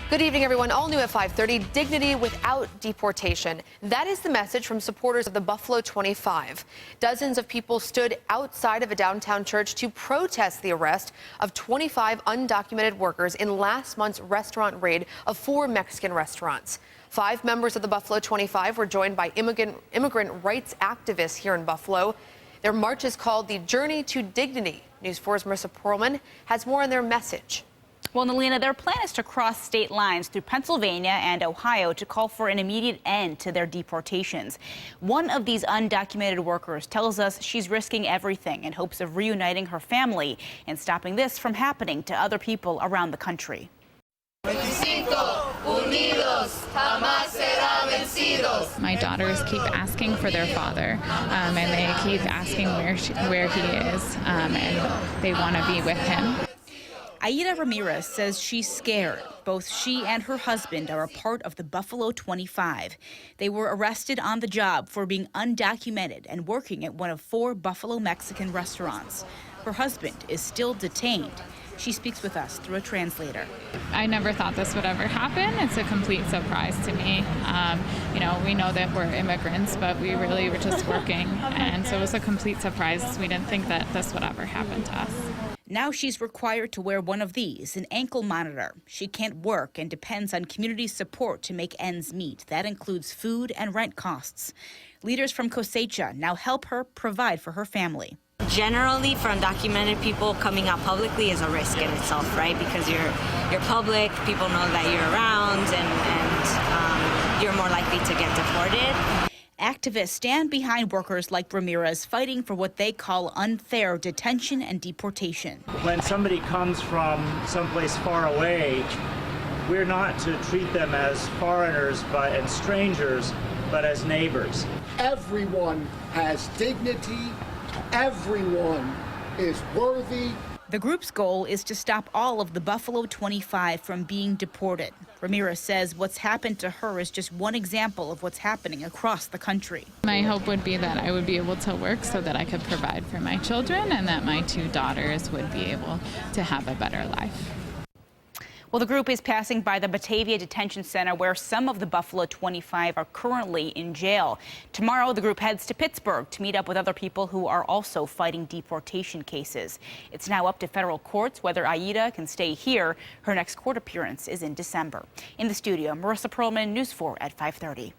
Good evening, everyone. All new at 5:30, dignity without deportation. That is the message from supporters of the Buffalo 25. Dozens of people stood outside of a downtown church to protest the arrest of 25 undocumented workers in last month's restaurant raid of 4 Mexican restaurants. 5 members of the Buffalo 25 were joined by immigrant rights activists here in Buffalo. Their march is called the Journey to Dignity. News 4's Marissa Perlman has more on their message. Well, Nalina, their plan is to cross state lines through Pennsylvania and Ohio to call for an immediate end to their deportations. One of these undocumented workers tells us she's risking everything in hopes of reuniting her family and stopping this from happening to other people around the country. My daughters keep asking for their father, and they keep asking where he is, and they want to be with him. Aida Ramirez says she's scared. Both she and her husband are a part of the Buffalo 25. They were arrested on the job for being undocumented and working at one of 4 Buffalo Mexican restaurants. Her husband is still detained. She speaks with us through a translator. I never thought this would ever happen. It's a complete surprise to me. We know that we're immigrants, but we really were just working. And so it was a complete surprise. We didn't think that this would ever happen to us. Now she's required to wear one of these, an ankle monitor. She can't work and depends on community support to make ends meet. That includes food and rent costs. Leaders from Cosecha now help her provide for her family. Generally, for undocumented people, coming out publicly is a risk in itself, right? Because you're public, people know that you're around, and you're more likely to get deported. Activists stand behind workers like Ramirez fighting for what they call unfair detention and deportation. When somebody comes from someplace far away, we're not to treat them as foreigners and strangers, but as neighbors. Everyone has dignity. Everyone is worthy. The group's goal is to stop all of the Buffalo 25 from being deported. Ramirez says what's happened to her is just one example of what's happening across the country. My hope would be that I would be able to work so that I could provide for my children and that my 2 daughters would be able to have a better life. Well, the group is passing by the Batavia Detention Center where some of the Buffalo 25 are currently in jail. Tomorrow, the group heads to Pittsburgh to meet up with other people who are also fighting deportation cases. It's now up to federal courts whether Aida can stay here. Her next court appearance is in December. In the studio, Marissa Perlman, News 4 at 5:30.